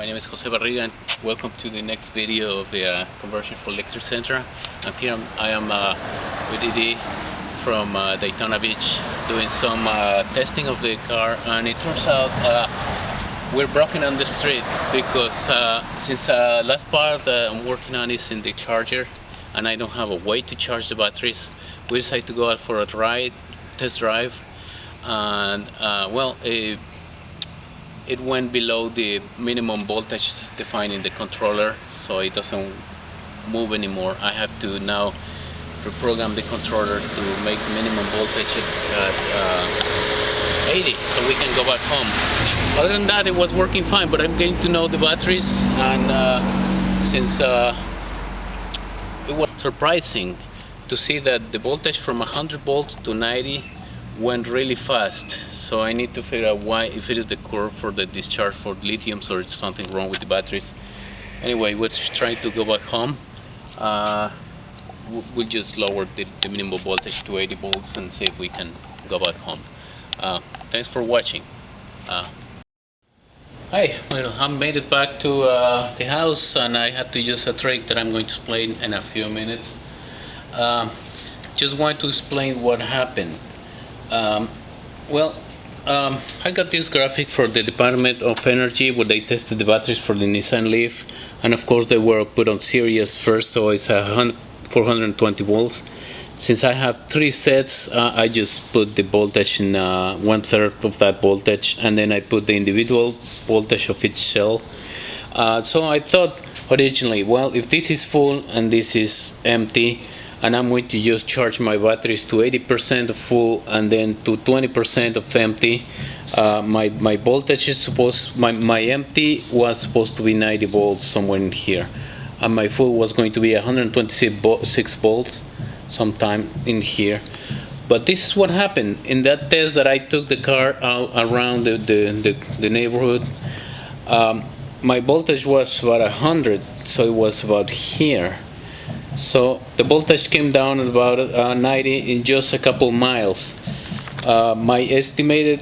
My name is Jose Barriga and welcome to the next video of the conversion for electric Sentra. And here I am with Didi from Daytona Beach doing some testing of the car, and it turns out we're broken on the street because since last part I'm working on is in the charger and I don't have a way to charge the batteries, we decided to go out for a test drive, and it went below the minimum voltage defined in the controller, so it doesn't move anymore. I have to now reprogram the controller to make the minimum voltage at 80 so we can go back home. Other than that, it was working fine, but I'm getting to know the batteries, and since it was surprising to see that the voltage from 100 volts to 90 went really fast, so I need to figure out why, if it is the curve for the discharge for lithiums or it's something wrong with the batteries. Anyway, we're trying to go back home. We'll just lower the minimum voltage to 80 volts and see if we can go back home. Thanks for watching. Hi, well, I made it back to the house, and I had to use a trick that I'm going to explain in a few minutes. Just want to explain what happened. I got this graphic for the Department of Energy where they tested the batteries for the Nissan Leaf, and of course they were put on series first, so it's 420 volts. Since I have three sets, I just put the voltage in 1/3 of that voltage, and then I put the individual voltage of each cell. So I thought originally, well, if this is full and this is empty, and I'm going to just charge my batteries to 80% of full and then to 20% of empty, my voltage is my empty was supposed to be 90 volts somewhere in here, and my full was going to be 126 volts sometime in here. But this is what happened in that test that I took the car out around the neighborhood. My voltage was about 100, so it was about here. So the voltage came down at about 90 in just a couple miles. My estimated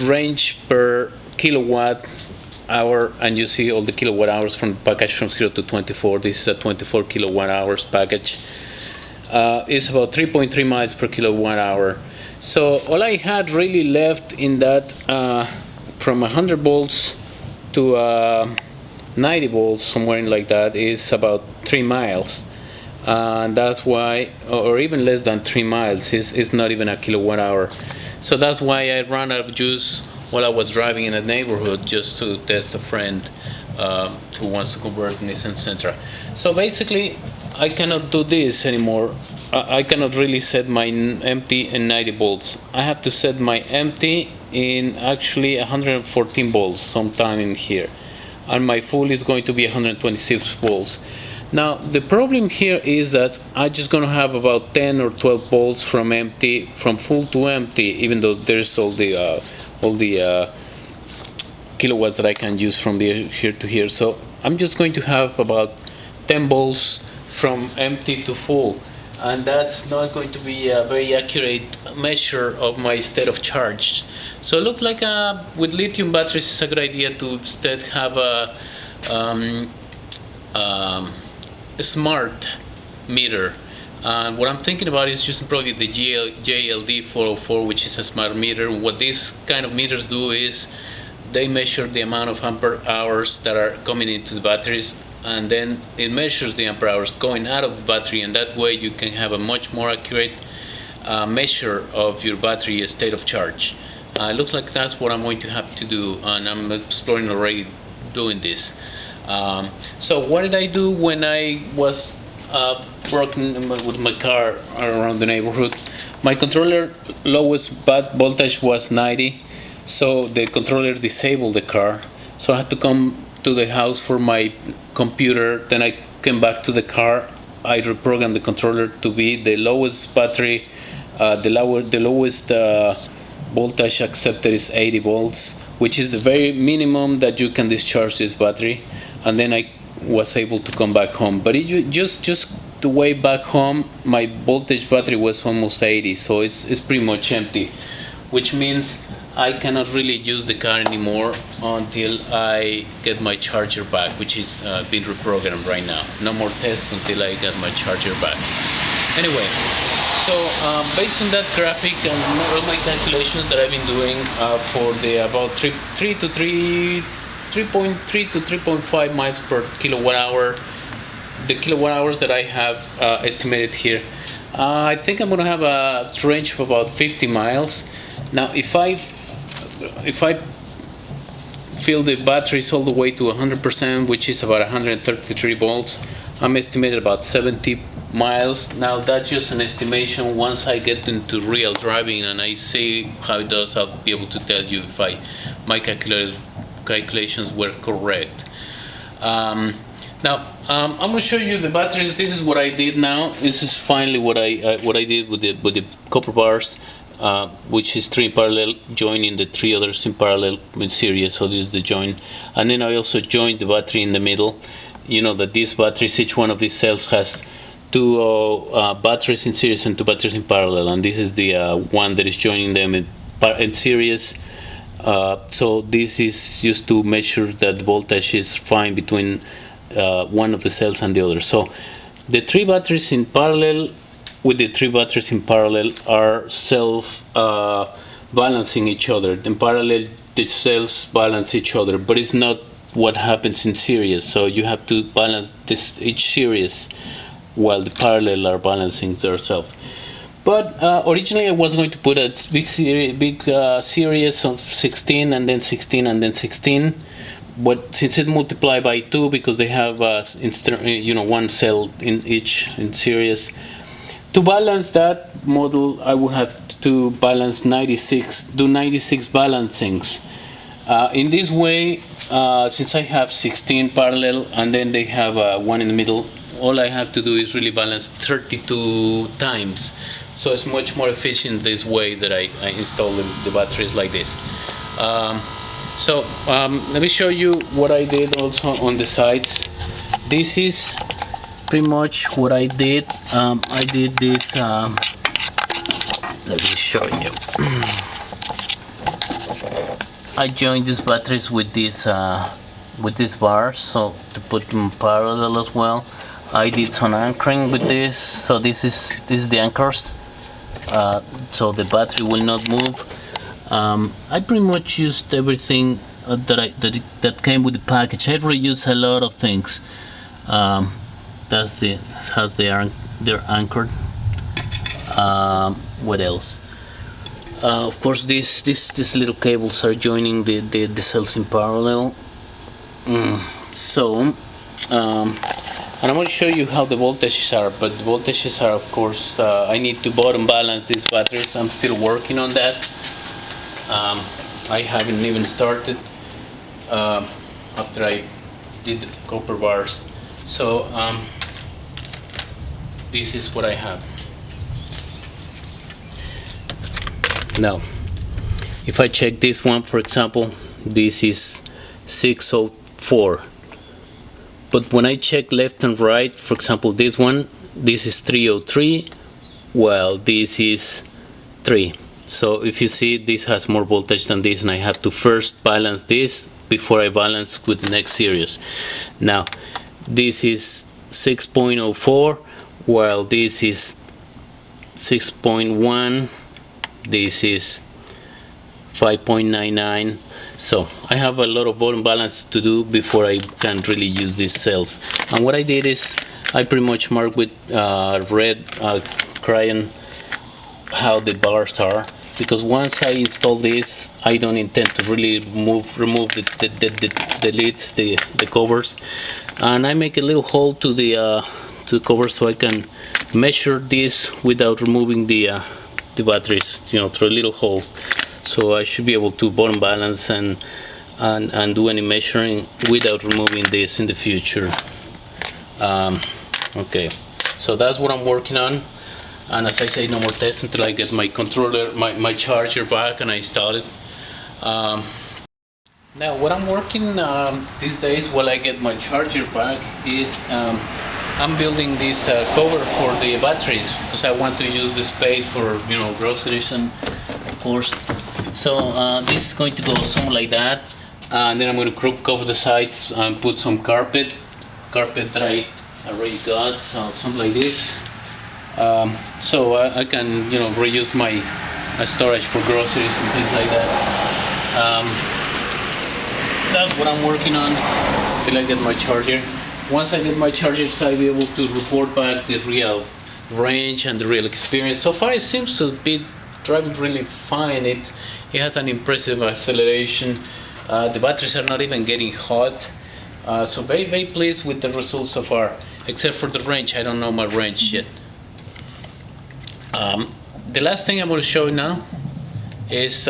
range per kilowatt hour, and you see all the kilowatt hours from the package from 0 to 24. This is a 24 kilowatt hours package. Is about 3.3 miles per kilowatt hour. So all I had really left in that from 100 volts to 90 volts, somewhere in like that, is about 3 miles, and that's why, or even less than 3 miles, is not even a kilowatt hour. So that's why I ran out of juice while I was driving in the neighborhood just to test a friend who wants to convert Nissan Sentra. So basically I cannot do this anymore. I cannot really set my empty in 90 volts. I have to set my empty in actually 114 volts sometime in here, and my full is going to be 126 volts. Now the problem here is that I'm just going to have about 10 or 12 volts from full to empty, even though there's all the kilowatts that I can use from here to here. So I'm just going to have about 10 volts from empty to full, and that's not going to be a very accurate measure of my state of charge. So it looks like with lithium batteries it's a good idea to instead have a smart meter. And what I'm thinking about is using probably the JLD 404, which is a smart meter. What these kind of meters do is they measure the amount of ampere hours that are coming into the batteries, and then it measures the ampere hours going out of the battery, and that way you can have a much more accurate measure of your battery state of charge. It looks like that's what I'm going to have to do, and I'm exploring already doing this. So what did I do when I was working with my car around the neighborhood? My controller lowest voltage was 90, so the controller disabled the car. So I had to come to the house for my computer. Then I came back to the car. I reprogrammed the controller to be the lowest battery, the lowest voltage accepted is 80 volts, which is the very minimum that you can discharge this battery. And then I was able to come back home. But just the way back home, my voltage battery was almost 80, so it's pretty much empty, which means I cannot really use the car anymore until I get my charger back, which is being reprogrammed right now. No more tests until I get my charger back. Anyway, so based on that graphic and all my calculations that I've been doing for the about 3.3 to 3.5 miles per kilowatt hour, the kilowatt hours that I have estimated here, I think I'm going to have a range of about 50 miles. Now, if I fill the batteries all the way to 100%, which is about 133 volts, I'm estimated about 70 miles. Now, that's just an estimation. Once I get into real driving and I see how it does, I'll be able to tell you if my calculations were correct. Now, I'm going to show you the batteries. This is what I did now. This is finally what I did with the copper bars, which is 3 in parallel, joining the 3 others in parallel in series. So this is the join, and then I also joined the battery in the middle. You know that these batteries, each one of these cells has 2 batteries in series and 2 batteries in parallel, and this is the one that is joining them in series. So this is used to measure that the voltage is fine between one of the cells and the other. So the 3 batteries in parallel with the 3 batteries in parallel are self balancing each other. In parallel, the cells balance each other, but it's not what happens in series. So you have to balance each series while the parallel are balancing themselves. But originally I was going to put a big series of 16 and then 16 and then 16. But since it multiplied by 2, because they have one cell in each in series, to balance that model I would have to balance 96, do 96 balancings. In this way, since I have 16 parallel and then they have one in the middle, all I have to do is really balance 32 times. So it's much more efficient this way that I install the batteries like this. So let me show you what I did also on the sides. This is pretty much what I did. I did this. Let me show you. I joined these batteries with these bars, so to put them parallel as well. I did some anchoring with this. So this is the anchors. So the battery will not move. I pretty much used everything that came with the package. I reused a lot of things. They're anchored. What else? Of course, these little cables are joining the cells in parallel. And I'm going to show you how the voltages are, but the voltages are, of course, I need to bottom balance these batteries. I'm still working on that. I haven't even started after I did the copper bars. So this is what I have. Now, if I check this one, for example, this is 604. But when I check left and right, for example, this one, this is 303, while this is 3. So if you see, this has more voltage than this, and I have to first balance this before I balance with the next series. Now, this is 6.04, while this is 6.1, this is 5.99. So I have a lot of bottom balance to do before I can really use these cells. And what I did is I pretty much marked with red crayon how the bars are, because once I install this, I don't intend to really remove the lids, the covers, and I make a little hole to the cover so I can measure this without removing the batteries, through a little hole. So I should be able to bottom balance and do any measuring without removing this in the future. Okay, so that's what I'm working on. And as I say, no more tests until I get my controller, my charger back and I install it. Now what I'm working these days while I get my charger back is I'm building this cover for the batteries, because I want to use the space for groceries, and of course So this is going to go something like that, and then I'm going to cover the sides and put some carpet that I already got, so something like this. So I can reuse my storage for groceries and things like that. That's what I'm working on till I get my charger. Once I get my charger, I'll be able to report back the real range and the real experience. So far it seems to be driving really fine. It has an impressive acceleration. The batteries are not even getting hot. So very pleased with the results so far, except for the range. I don't know my range yet. The last thing I'm going to show you now is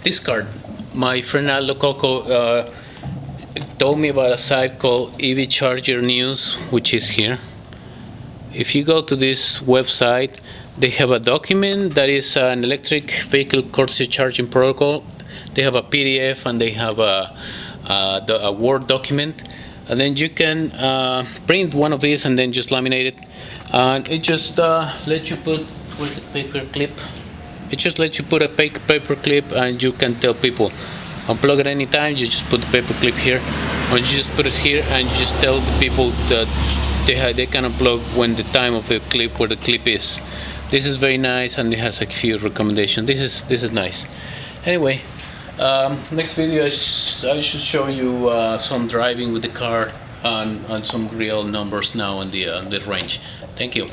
this card. My friend Aldo Coco told me about a site called EV Charger News, which is here. If you go to this website, they have a document that is an electric vehicle courtesy charging protocol. They have a PDF and they have a Word document, and then you can print one of these and then just laminate it, and it just lets you put, where's the paper clip? It just lets you put a paper clip, and you can tell people unplug at any time. You just put the paper clip here, or you just put it here, and you just tell the people that they can unplug when the time of the clip, where the clip is. This is very nice, and it has a few recommendations. This is nice. Anyway, next video I should show you some driving with the car and some real numbers now on the range. Thank you.